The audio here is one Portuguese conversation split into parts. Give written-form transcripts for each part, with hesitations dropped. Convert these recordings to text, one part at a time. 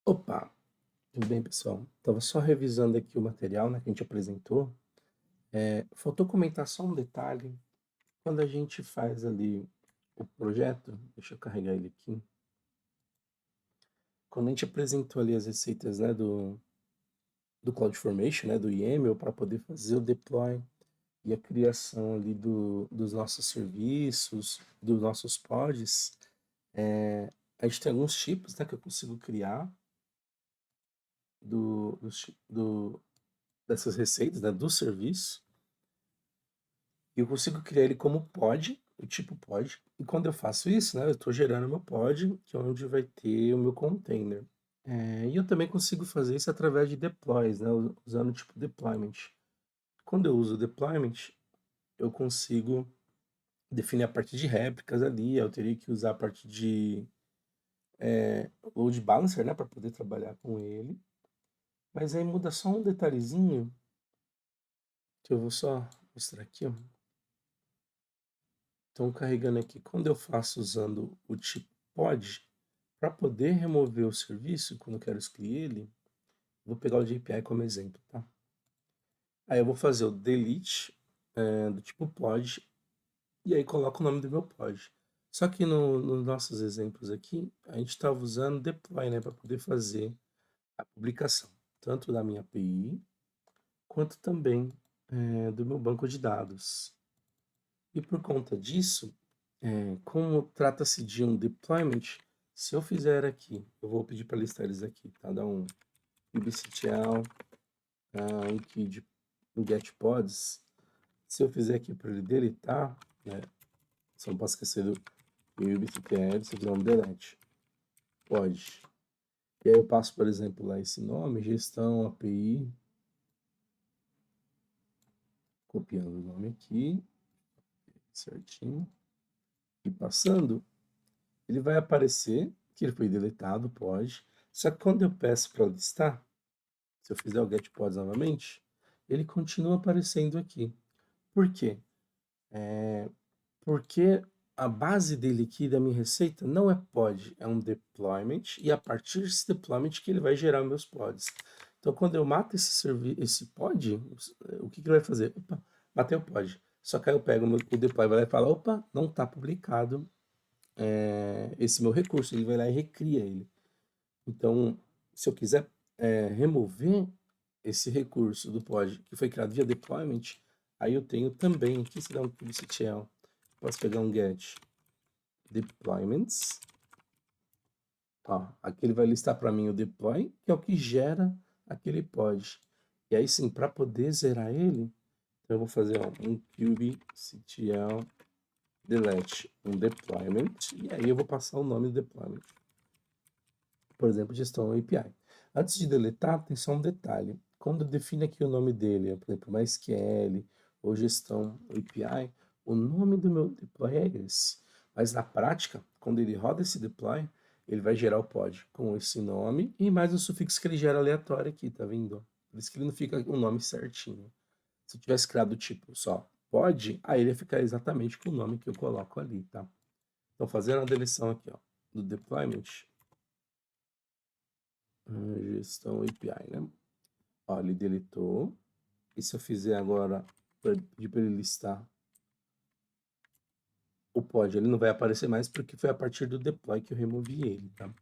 Opa, tudo bem, pessoal? Estava só revisando aqui o material, né, que a gente apresentou. Faltou comentar só um detalhe. Quando a gente faz ali o projeto, deixa eu carregar ele aqui. Quando a gente apresentou ali as receitas, né, do CloudFormation, né, do YAML, para poder fazer o deploy e a criação ali dos nossos serviços, dos nossos pods, a gente tem alguns tipos, né, que eu consigo criar do, dos ti- do, dessas receitas, né, do serviço. E eu consigo criar ele como pod, o tipo pod. E quando eu faço isso, né, eu estou gerando meu pod, que é onde vai ter o meu container. E eu também consigo fazer isso através de deploys, né, usando o tipo deployment. Quando eu uso deployment, eu consigo definir a parte de réplicas ali, eu teria que usar a parte de load balancer, né, para poder trabalhar com ele. Mas aí muda só um detalhezinho, que eu vou só mostrar aqui, ó. Então, carregando aqui, quando eu faço usando o tipo pod, para poder remover o serviço, quando eu quero excluir ele, vou pegar o JPI como exemplo, tá? Aí eu vou fazer o delete do tipo pod e aí coloco o nome do meu pod. Só que nos nossos exemplos aqui, a gente estava usando deploy, né, para poder fazer a publicação, tanto da minha API, quanto também do meu banco de dados. E por conta disso, como trata-se de um deployment, se eu fizer aqui, eu vou pedir para listar eles aqui, tá? Dá um kubectl, wiki de get pods. Se eu fizer aqui para ele deletar, né? Só não posso esquecer do kubectl, se eu fizer um delete, pode. E aí eu passo, por exemplo, lá esse nome, gestão API, copiando o nome aqui, certinho, e passando, ele vai aparecer que ele foi deletado, pode. Só que quando eu peço para listar, se eu fizer o get pods novamente, ele continua aparecendo aqui. Por quê? Porque a base dele aqui da minha receita não é pod, é um deployment, e a partir desse deployment que ele vai gerar meus pods. Então, quando eu mato esse pod, o que, que ele vai fazer? Opa, matei o pod. Só que aí eu pego o deploy vai lá e fala, opa, não está publicado esse meu recurso. Ele vai lá e recria ele. Então, se eu quiser remover esse recurso do pod que foi criado via deployment, aí eu tenho também, aqui se dá um kubectl, posso pegar um get deployments, ó, aqui ele vai listar para mim o deploy, que é o que gera aquele pod. E aí sim, para poder zerar ele, então eu vou fazer ó, um kubectl delete um deployment, e aí eu vou passar o nome do deployment. Por exemplo, gestão API. Antes de deletar, tem só um detalhe. Quando eu defino aqui o nome dele, por exemplo, MySQL ou gestão API, o nome do meu deploy é esse. Mas na prática, quando ele roda esse deploy, ele vai gerar o pod com esse nome e mais um sufixo que ele gera aleatório aqui, tá vendo? Por isso que ele não fica o nome certinho. Se eu tivesse criado o tipo só pod, aí ele ia ficar exatamente com o nome que eu coloco ali, tá? Então, fazendo a deleção aqui, ó, do deployment, gestão API, né? Ó, ele deletou. E se eu fizer agora, pedir para ele listar o pod, ele não vai aparecer mais porque foi a partir do deploy que eu removi ele, tá?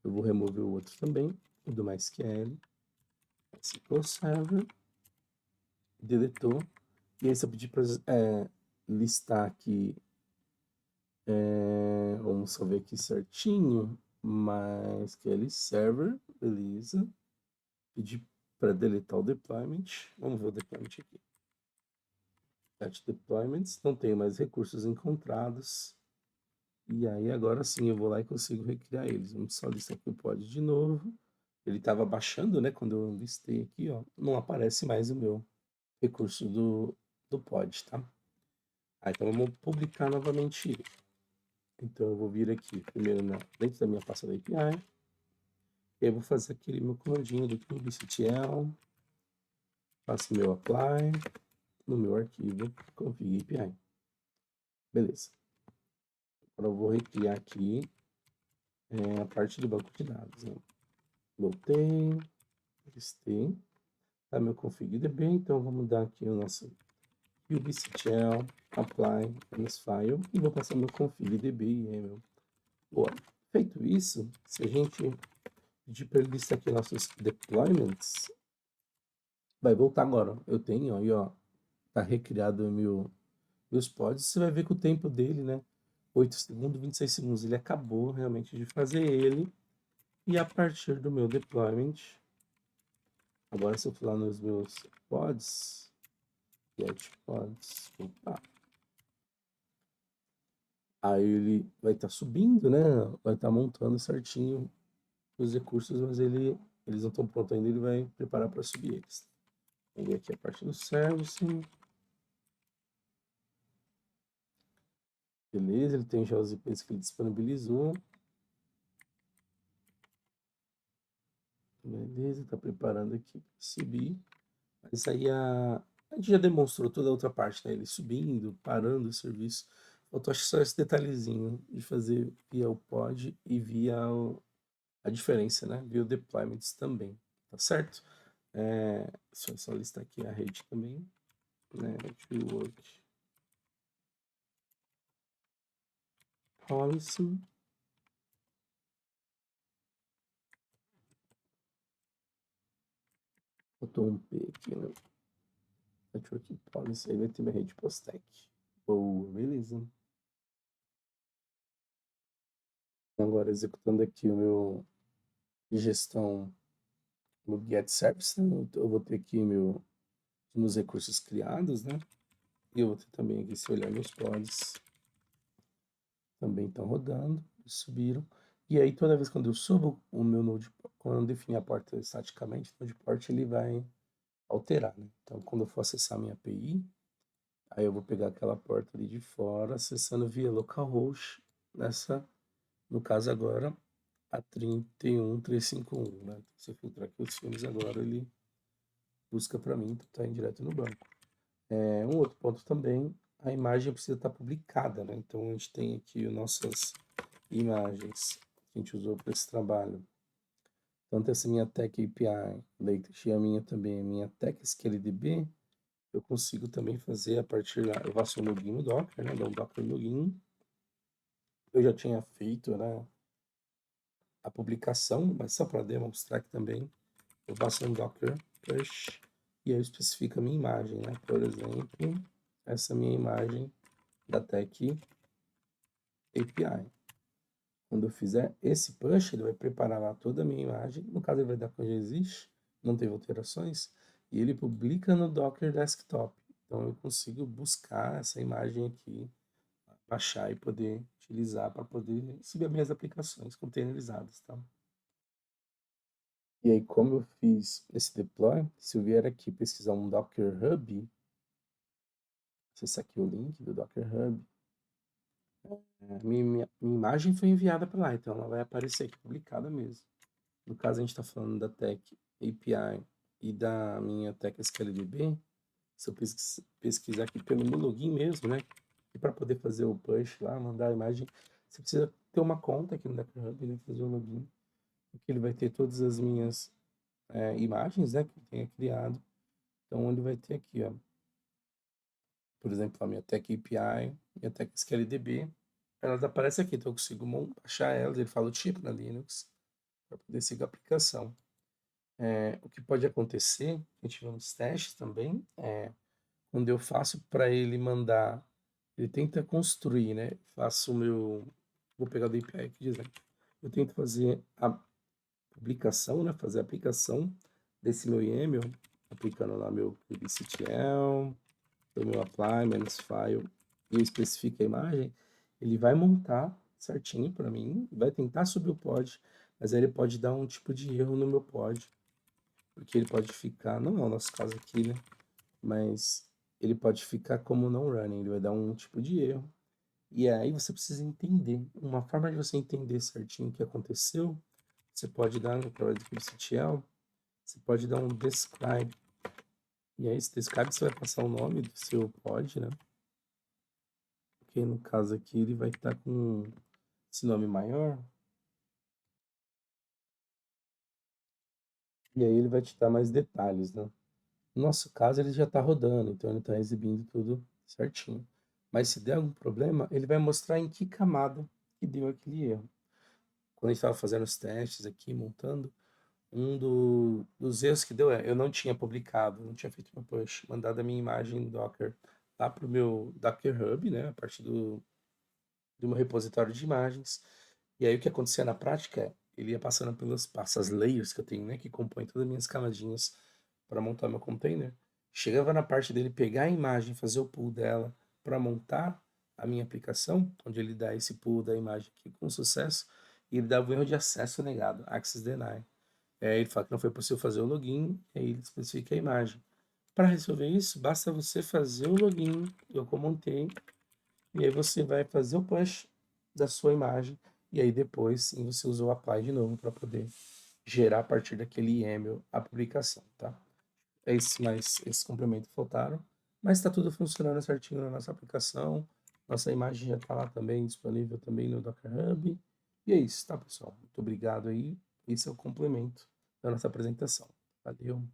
Eu vou remover o outro também, o do MySQL, SQL Server, deletou. E aí se eu pedir para listar aqui, vamos só ver aqui certinho, MySQL Server, beleza. Pedir para deletar o deployment, vamos ver o deployment aqui. Set deployments, não tenho mais recursos encontrados. E aí agora sim eu vou lá e consigo recriar eles. Vamos só listar aqui o pod de novo. Ele estava baixando, né? Quando eu listei aqui, ó, não aparece mais o meu recurso do pod, tá? Então vamos publicar novamente ele. Então eu vou vir aqui primeiro dentro da minha pasta da API. E aí eu vou fazer aquele meu comandinho do kubectl. Faço meu apply no meu arquivo config API. Beleza. Agora eu vou recriar aqui a parte do banco de dados. Né? Voltei, listei, tá meu config.db, então vamos dar aqui o nosso kubectl apply ms file e vou passar meu config.db e meu. Boa. Feito isso, se a gente pedir para ele listar aqui nossos deployments, vai voltar agora. Eu tenho aí, ó, tá recriado meus pods. Você vai ver que o tempo dele, né, 8 segundos, 26 segundos, ele acabou realmente de fazer ele. E a partir do meu deployment, agora se eu for lá nos meus pods, get pods, opa, aí ele vai estar subindo, né, vai estar montando certinho os recursos, mas eles não estão prontos ainda, ele vai preparar para subir eles. Vamos ver aqui a parte do servicing. Beleza, ele tem já os IPs que ele disponibilizou. Beleza, está preparando aqui para subir. Mas aí a gente já demonstrou toda a outra parte, né? Ele subindo, parando o serviço. Faltou acho que só esse detalhezinho de fazer via o pod e via a diferença, né? Via o deployments também, tá certo? Deixa eu só listar aqui a rede também, né? Network policy. Botou um P aqui, né? Network policy, aí vai ter minha rede postec. Boa, beleza. Agora executando aqui o meu gestão no get service, né? Então, eu vou ter aqui meus recursos criados, né? E eu vou ter também aqui, se olhar meus pods, também estão rodando, subiram. E aí toda vez quando eu subo o meu node, quando eu definir a porta estaticamente, o node port ele vai alterar, né? Então quando eu for acessar a minha API, aí eu vou pegar aquela porta ali de fora, acessando via localhost, nessa, no caso agora, a 31351, né? Se eu filtrar aqui os filmes agora, ele busca para mim, tá indo direto no banco. Um outro ponto também, a imagem precisa estar publicada, né? Então a gente tem aqui as nossas imagens que a gente usou para esse trabalho. Tanto essa minha Tech API Latest e a minha também, a minha Tech SQLDB, eu consigo também fazer a partir lá, eu faço um login no Docker, né? Dou um Docker login. Eu já tinha feito, né, a publicação, mas só para demonstrar que também eu faço um Docker push e aí eu especifico a minha imagem, né? Por exemplo, essa minha imagem da Tech API. Quando eu fizer esse push, ele vai preparar lá toda a minha imagem. No caso, ele vai dar com já existe, não teve alterações, e ele publica no Docker Desktop. Então eu consigo buscar essa imagem aqui, baixar e poder utilizar para poder subir as minhas aplicações containerizadas, tá? E aí, como eu fiz esse deploy, se eu vier aqui pesquisar um Docker Hub, acessar aqui o link do Docker Hub, minha imagem foi enviada para lá, então ela vai aparecer aqui publicada mesmo. No caso, a gente está falando da Tech API e da minha Tech SQLDB. Se eu pesquisar aqui pelo meu login mesmo, né? E para poder fazer o push lá, mandar a imagem, você precisa ter uma conta aqui no Docker Hub, né? Fazer o login, porque ele vai ter todas as minhas imagens, né? Que eu tenha criado. Então, ele vai ter aqui, ó, por exemplo, a minha Tech API, minha Tech SQLDB. Elas aparecem aqui, então eu consigo baixar elas. Ele fala o tipo na Linux para poder seguir a aplicação. O que pode acontecer, a gente vê nos testes também, quando eu faço para ele mandar, ele tenta construir, né? Faço o meu, vou pegar o API aqui de exemplo. Eu tento fazer a publicação, né? Fazer a aplicação desse meu YAML, aplicando lá meu kubectl, o meu apply, minus file, e eu especifico a imagem, ele vai montar certinho para mim, vai tentar subir o pod, mas aí ele pode dar um tipo de erro no meu pod, porque ele pode ficar, não é o nosso caso aqui, né? Mas ele pode ficar como não running, ele vai dar um tipo de erro. E aí você precisa entender. Uma forma de você entender certinho o que aconteceu, você pode dar no kubectl, você pode dar um describe. E aí esse describe você vai passar o nome do seu pod, né? Porque no caso aqui ele vai estar com esse nome maior. E aí ele vai te dar mais detalhes, né? No nosso caso, ele já está rodando, então ele está exibindo tudo certinho. Mas se der algum problema, ele vai mostrar em que camada que deu aquele erro. Quando a gente estava fazendo os testes aqui, montando, dos erros que deu é, eu não tinha publicado, não tinha feito meu push, mandado a minha imagem Docker lá para o meu Docker Hub, né, a partir do meu repositório de imagens. E aí o que acontecia na prática é, ele ia passando pelas passas layers que eu tenho, né, que compõem todas as minhas camadinhas para montar meu container. Chegava na parte dele pegar a imagem, fazer o pull dela para montar a minha aplicação, onde ele dá esse pull da imagem aqui com sucesso, e ele dava um erro de acesso negado, access deny. Aí ele fala que não foi possível fazer o login, e aí ele especifica a imagem. Para resolver isso, basta você fazer o login, eu comentei, e aí você vai fazer o push da sua imagem, e aí depois sim você usa o apply de novo para poder gerar a partir daquele YAML a publicação, tá? É isso, mas esses complementos faltaram, mas está tudo funcionando certinho na nossa aplicação. Nossa imagem já está lá também, disponível também no Docker Hub. E é isso, tá, pessoal? Muito obrigado aí. Esse é o complemento da nossa apresentação. Valeu!